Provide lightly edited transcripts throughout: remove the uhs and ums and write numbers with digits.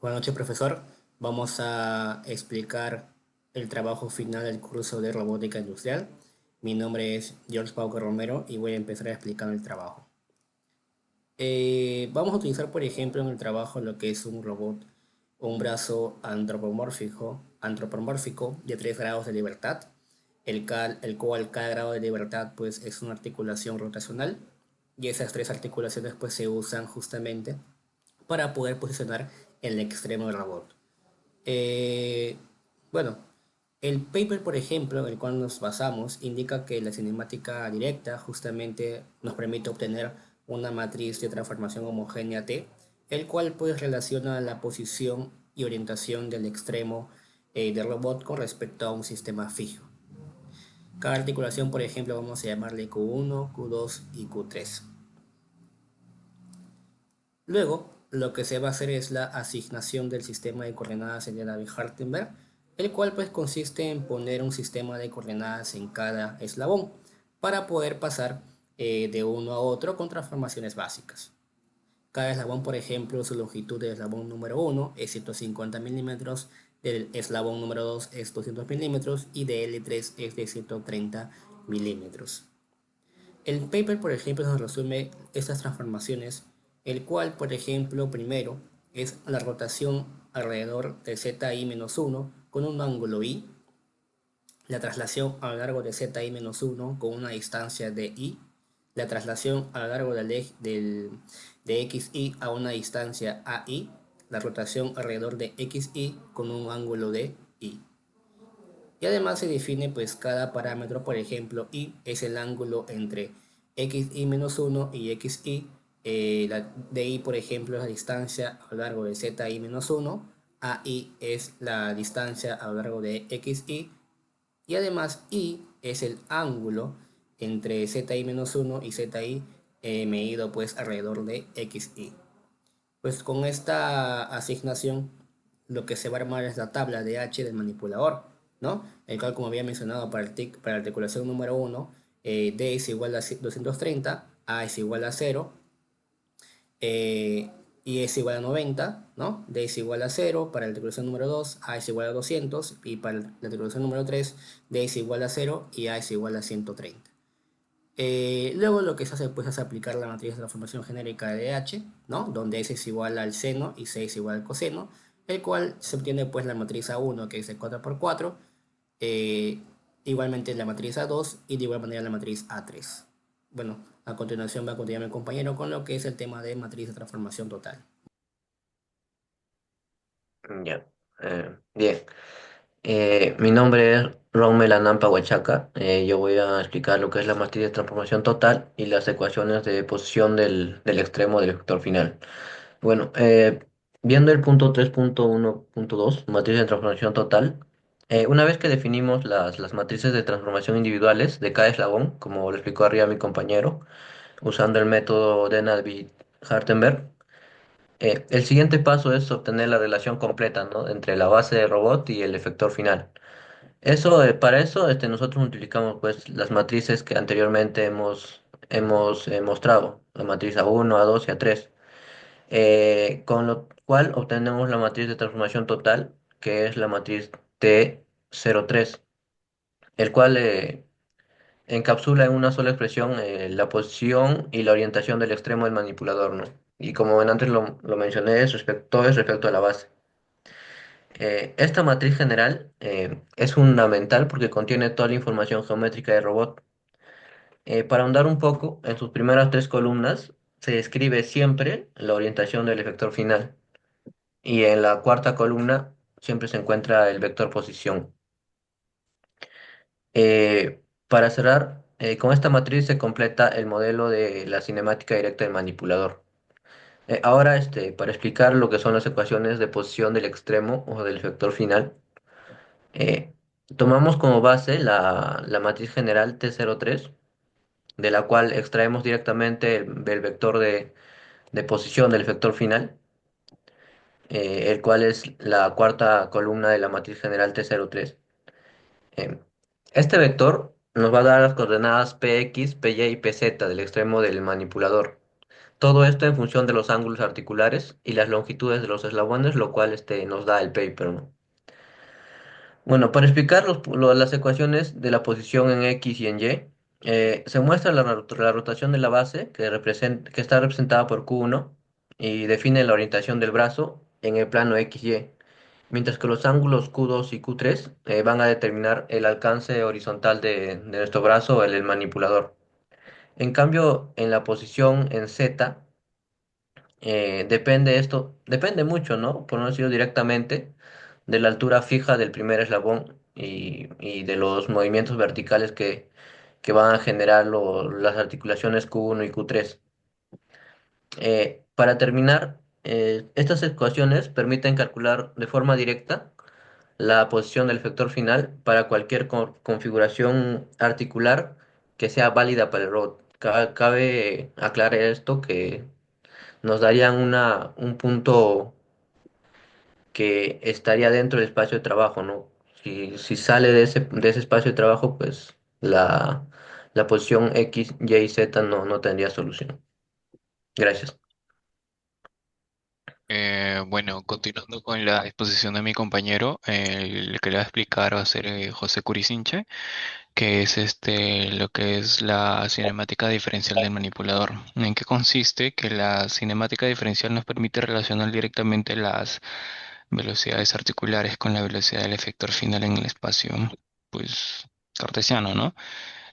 Buenas noches, profesor. Vamos a explicar el trabajo final del curso de robótica industrial. Mi nombre es George Pauco Romero y voy a empezar a explicar el trabajo. Vamos a utilizar, por ejemplo, en el trabajo lo que es un robot, un brazo antropomórfico de 3 grados de libertad, el cual cada grado de libertad pues, es una articulación rotacional y esas tres articulaciones pues, se usan justamente para poder posicionar el extremo del robot. Eh, bueno, el paper, por ejemplo, en el cual nos basamos, indica que la cinemática directa justamente nos permite obtener una matriz de transformación homogénea T, el cual pues relaciona la posición y orientación del extremo del robot con respecto a un sistema fijo. Cada articulación, por ejemplo, vamos a llamarle Q1, Q2 y Q3. Luego, lo que se va a hacer es la asignación del sistema de coordenadas en Navier-Hartenberg, el cual pues consiste en poner un sistema de coordenadas en cada eslabón para poder pasar de uno a otro con transformaciones básicas. Cada eslabón, por ejemplo, su longitud del eslabón número 1 es 150 milímetros, del eslabón número 2 es 200 milímetros y de L3 es de 130 milímetros. El paper, por ejemplo, nos resume estas transformaciones, el cual, por ejemplo, primero es la rotación alrededor de ZI-1 con un ángulo I, la traslación a lo largo de ZI-1 con una distancia de I, la traslación a lo largo de XI a una distancia AI, la rotación alrededor de XI con un ángulo de I. Y además se define pues cada parámetro, por ejemplo, y es el ángulo entre xi-1 y xi. La di, por ejemplo, es la distancia a lo largo de zi-1. AI es la distancia a lo largo de xi. Y además i es el ángulo entre zi-1 y zi medido pues alrededor de xi. Pues con esta asignación lo que se va a armar es la tabla de H del manipulador, ¿no? El cual, como había mencionado, para la articulación número 1, D es igual a 230, A es igual a 0, I es igual a 90, ¿no? D es igual a 0, para la articulación número 2, A es igual a 200, y para la articulación número 3, D es igual a 0 y A es igual a 130. Luego lo que se hace pues, es aplicar la matriz de transformación genérica de H, ¿no? Donde S es igual al seno y C es igual al coseno, el cual se obtiene pues la matriz A1 que es de 4 por 4, eh, igualmente la matriz A2 y de igual manera la matriz A3. Bueno, a continuación va a continuar mi compañero con lo que es el tema de matriz de transformación total. Ya, bien. Mi nombre es Rommel Anampa Huachaca. Yo voy a explicar lo que es la matriz de transformación total y las ecuaciones de posición del extremo del vector final. Bueno, viendo el punto 3.1.2, matriz de transformación total, una vez que definimos las matrices de transformación individuales de cada eslabón, como lo explicó arriba mi compañero, usando el método de Navier-Hartenberg, el siguiente paso es obtener la relación completa, ¿no? Entre la base del robot y el efector final. Para eso, nosotros utilizamos pues las matrices que anteriormente hemos mostrado, la matriz A1, A2 y A3, con lo cual obtenemos la matriz de transformación total, que es la matriz T03, el cual encapsula en una sola expresión la posición y la orientación del extremo del manipulador, ¿no? Y como antes lo mencioné, todo es respecto a la base. Esta matriz general es fundamental porque contiene toda la información geométrica del robot. Para ahondar un poco, en sus primeras tres columnas se describe siempre la orientación del efector final y en la cuarta columna siempre se encuentra el vector posición. Para cerrar, con esta matriz se completa el modelo de la cinemática directa del manipulador. Ahora, para explicar lo que son las ecuaciones de posición del extremo o del efector final, Eh, tomamos como base la matriz general T03, de la cual extraemos directamente el vector de posición del vector final, el cual es la cuarta columna de la matriz general T03. Eh, este vector nos va a dar las coordenadas Px, Py y Pz del extremo del manipulador. Todo esto en función de los ángulos articulares y las longitudes de los eslabones, lo cual nos da el paper, ¿no? Bueno, para explicar las ecuaciones de la posición en X y en Y, se muestra la rotación de la base que está representada por Q1 y define la orientación del brazo en el plano XY, mientras que los ángulos Q2 y Q3 van a determinar el alcance horizontal de nuestro brazo o el manipulador. En cambio, en la posición en Z, depende mucho, ¿no? Por no decirlo directamente, de la altura fija del primer eslabón y de los movimientos verticales que van a generar las articulaciones Q1 y Q3. Para terminar, estas ecuaciones permiten calcular de forma directa la posición del efector final para cualquier configuración articular que sea válida para el robot. Cabe aclarar esto que nos darían un punto que estaría dentro del espacio de trabajo, ¿no? Si sale de ese espacio de trabajo, pues la posición X, Y y Z no tendría solución. Gracias. Bueno, continuando con la exposición de mi compañero, el que le va a explicar va a ser José Curicinche, que es lo que es la cinemática diferencial del manipulador. ¿En qué consiste? Que la cinemática diferencial nos permite relacionar directamente las velocidades articulares con la velocidad del efector final en el espacio, pues, cartesiano, ¿no?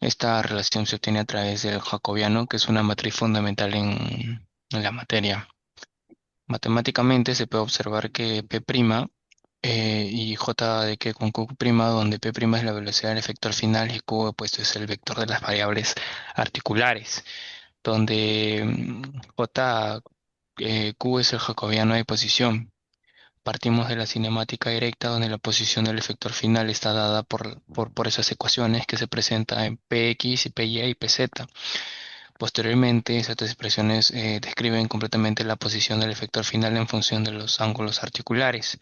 Esta relación se obtiene a través del jacobiano, que es una matriz fundamental en la materia. Matemáticamente se puede observar que P' y J de que con Q', donde P' es la velocidad del efector final y Q pues es el vector de las variables articulares, donde J, Q es el jacobiano de posición. Partimos de la cinemática directa donde la posición del efector final está dada por esas ecuaciones que se presentan en Px y Py y Pz. Posteriormente, esas expresiones describen completamente la posición del efector final en función de los ángulos articulares.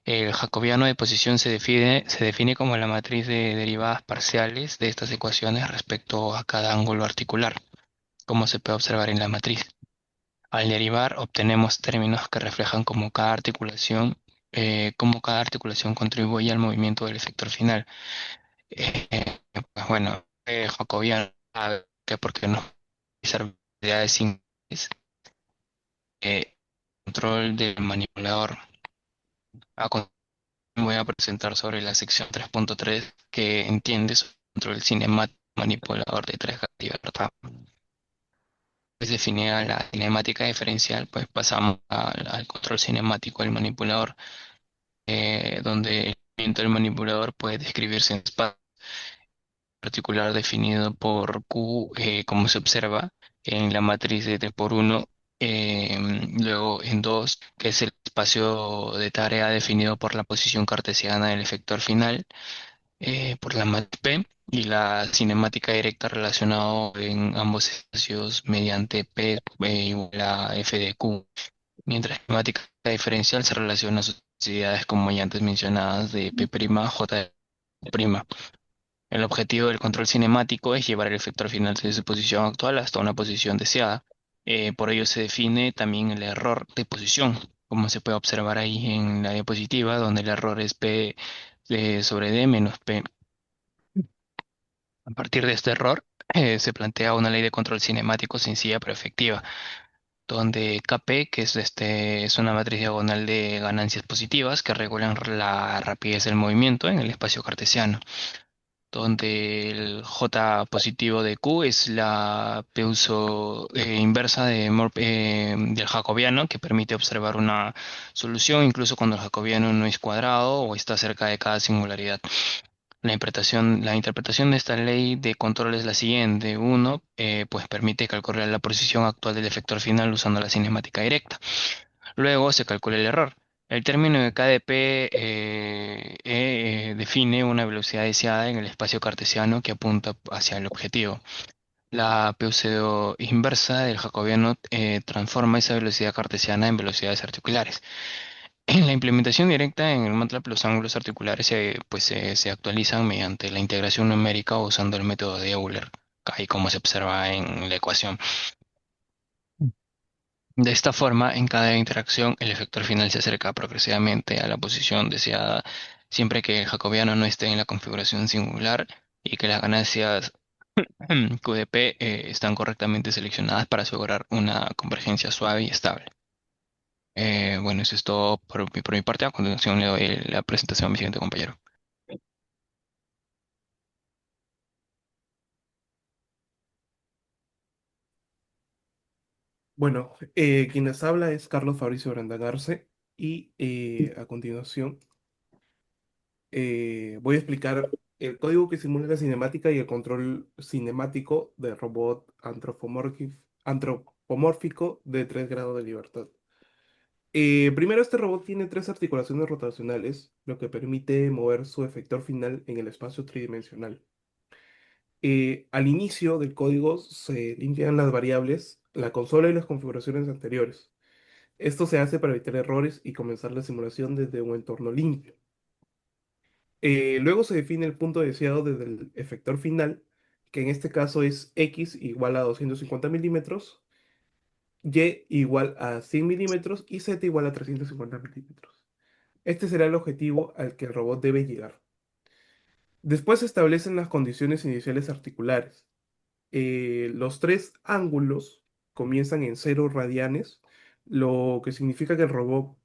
El jacobiano de posición se define como la matriz de derivadas parciales de estas ecuaciones respecto a cada ángulo articular, como se puede observar en la matriz. Al derivar, obtenemos términos que reflejan cómo cada articulación contribuye al movimiento del efector final. Pues bueno, jacobiano, que porque no utilizar propiedades simples, control del manipulador. A continuación voy a presentar sobre la sección 3.3 que entiende sobre el control cinemático manipulador de tres libertad. Pues definida la cinemática diferencial, pues pasamos al control cinemático del manipulador, donde el movimiento del manipulador puede describirse en espacio particular definido por Q, como se observa en la matriz de 3 por 1, luego en 2 que es el espacio de tarea definido por la posición cartesiana del efector final, por la matriz P, y la cinemática directa relacionado en ambos espacios mediante P igual a F de Q, mientras la cinemática diferencial se relaciona a sus identidades como ya antes mencionadas de P', J'. El objetivo del control cinemático es llevar el efector final desde su posición actual hasta una posición deseada. Por ello se define también el error de posición, como se puede observar ahí en la diapositiva, donde el error es P sobre D menos P. A partir de este error, se plantea una ley de control cinemático sencilla pero efectiva, donde Kp, que es una matriz diagonal de ganancias positivas que regulan la rapidez del movimiento en el espacio cartesiano, donde el J positivo de Q es la P uso inversa del jacobiano, que permite observar una solución incluso cuando el jacobiano no es cuadrado o está cerca de cada singularidad. La interpretación de esta ley de control es la siguiente. Uno, pues permite calcular la posición actual del efector final usando la cinemática directa. Luego se calcula el error. El término de KdP define una velocidad deseada en el espacio cartesiano que apunta hacia el objetivo. La pseudo inversa del jacobiano transforma esa velocidad cartesiana en velocidades articulares. En la implementación directa en el MATLAB, los ángulos articulares se actualizan mediante la integración numérica usando el método de Euler, ahí como se observa en la ecuación. De esta forma, en cada interacción, el efector final se acerca progresivamente a la posición deseada, siempre que el jacobiano no esté en la configuración singular y que las ganancias QDP están correctamente seleccionadas para asegurar una convergencia suave y estable. Bueno, eso es todo por mi parte. A continuación le doy la presentación a mi siguiente compañero. Bueno, quien les habla es Carlos Fabricio Brandagarce y a continuación voy a explicar el código que simula la cinemática y el control cinemático del robot antropomórfico de 3 grados de libertad. Primero, este robot tiene 3 articulaciones rotacionales, lo que permite mover su efector final en el espacio tridimensional. Al inicio del código se limpian las variables, la consola y las configuraciones anteriores. Esto se hace para evitar errores y comenzar la simulación desde un entorno limpio. Luego se define el punto deseado desde el efector final, que en este caso es x igual a 250 milímetros, y igual a 100 milímetros y z igual a 350 milímetros. Este será el objetivo al que el robot debe llegar. Después se establecen las condiciones iniciales articulares. Los 3 ángulos comienzan en 0 radianes, lo que significa que el robot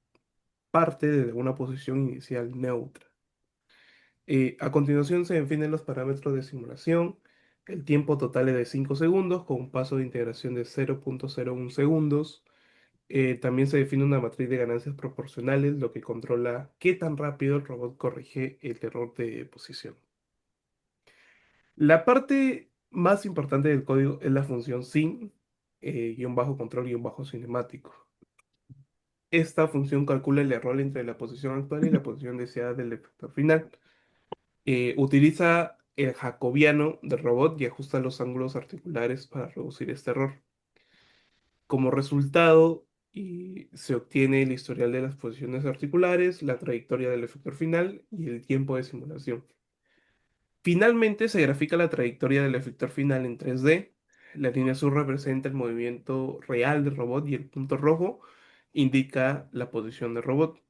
parte de una posición inicial neutra. A continuación se definen los parámetros de simulación. El tiempo total es de 5 segundos con un paso de integración de 0,01 segundos. También se define una matriz de ganancias proporcionales, lo que controla qué tan rápido el robot corrige el error de posición. La parte más importante del código es la función sin, guión bajo control, guión bajo cinemático. Esta función calcula el error entre la posición actual y la posición deseada del efector final. Utiliza el jacobiano del robot y ajusta los ángulos articulares para reducir este error. Como resultado, se obtiene el historial de las posiciones articulares, la trayectoria del efector final y el tiempo de simulación. Finalmente, se grafica la trayectoria del efector final en 3D. La línea azul representa el movimiento real del robot y el punto rojo indica la posición del robot.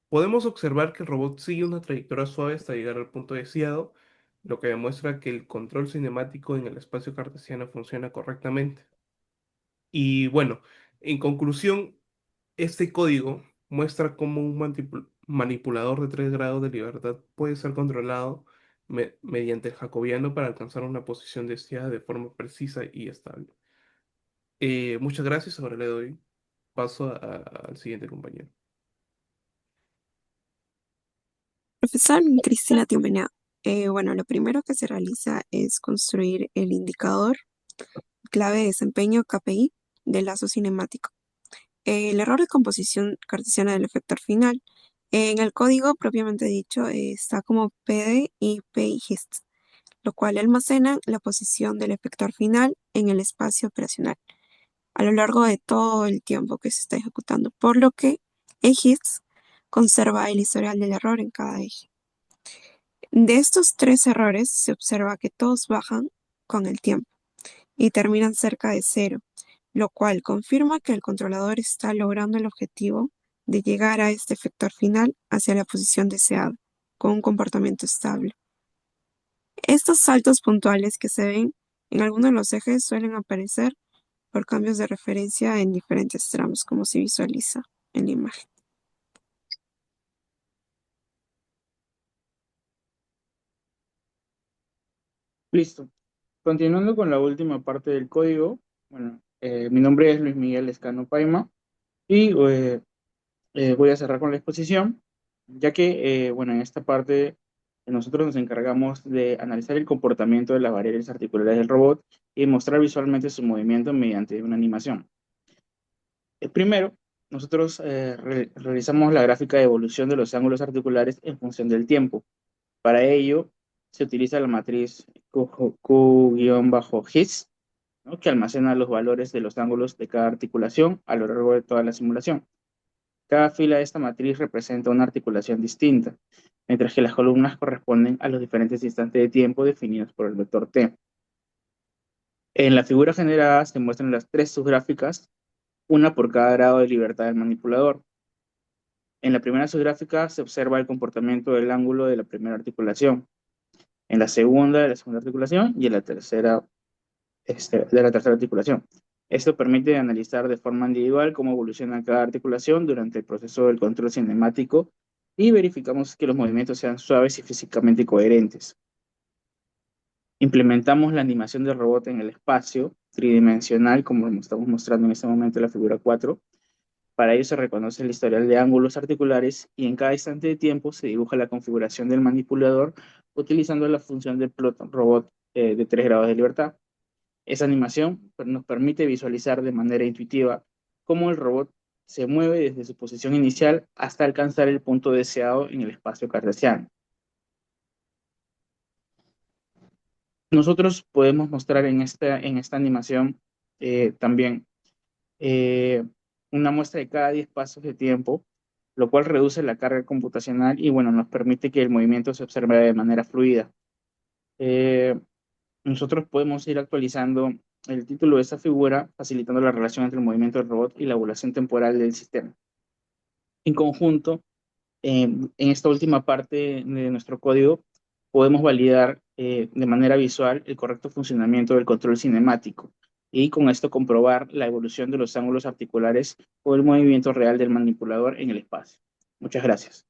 Podemos observar que el robot sigue una trayectoria suave hasta llegar al punto deseado, lo que demuestra que el control cinemático en el espacio cartesiano funciona correctamente. Y bueno, en conclusión, este código muestra cómo un manipulador de 3 grados de libertad puede ser controlado mediante el jacobiano para alcanzar una posición deseada de forma precisa y estable. Muchas gracias. Ahora le doy paso al siguiente compañero. Profesor Cristina Timonea, bueno, lo primero que se realiza es construir el indicador clave de desempeño KPI del lazo cinemático. El error de composición cartesiana del efector final. En el código propiamente dicho está como PD y PIGIST, lo cual almacena la posición del efector final en el espacio operacional a lo largo de todo el tiempo que se está ejecutando, por lo que EGIST conserva el historial del error en cada eje. De estos 3 errores se observa que todos bajan con el tiempo y terminan cerca de cero, lo cual confirma que el controlador está logrando el objetivo de llegar a este efector final hacia la posición deseada, con un comportamiento estable. Estos saltos puntuales que se ven en algunos de los ejes suelen aparecer por cambios de referencia en diferentes tramos, como se visualiza en la imagen. Listo. Continuando con la última parte del código, bueno, mi nombre es Luis Miguel Escano Paima y voy a cerrar con la exposición, ya que, bueno, en esta parte nosotros nos encargamos de analizar el comportamiento de las variables articulares del robot y mostrar visualmente su movimiento mediante una animación. Primero, nosotros realizamos la gráfica de evolución de los ángulos articulares en función del tiempo. Para ello, se utiliza la matriz Q-GIS, ¿no?, que almacena los valores de los ángulos de cada articulación a lo largo de toda la simulación. Cada fila de esta matriz representa una articulación distinta, mientras que las columnas corresponden a los diferentes instantes de tiempo definidos por el vector t. En la figura generada se muestran las 3 subgráficas una por cada grado de libertad del manipulador. En la primera subgráfica se observa el comportamiento del ángulo de la primera articulación, en la segunda de la segunda articulación y en la tercera de la tercera articulación. Esto permite analizar de forma individual cómo evoluciona cada articulación durante el proceso del control cinemático y verificamos que los movimientos sean suaves y físicamente coherentes. Implementamos la animación del robot en el espacio tridimensional, como lo estamos mostrando en este momento en la figura 4. Para ello se reconoce el historial de ángulos articulares y en cada instante de tiempo se dibuja la configuración del manipulador utilizando la función del plot robot de 3 grados de libertad. Esa animación nos permite visualizar de manera intuitiva cómo el robot se mueve desde su posición inicial hasta alcanzar el punto deseado en el espacio cartesiano. Nosotros podemos mostrar en esta animación también una muestra de cada 10 pasos de tiempo, lo cual reduce la carga computacional y bueno, nos permite que el movimiento se observe de manera fluida. Nosotros podemos ir actualizando el título de esta figura, facilitando la relación entre el movimiento del robot y la evaluación temporal del sistema. En conjunto, en esta última parte de nuestro código, podemos validar de manera visual el correcto funcionamiento del control cinemático y con esto comprobar la evolución de los ángulos articulares o el movimiento real del manipulador en el espacio. Muchas gracias.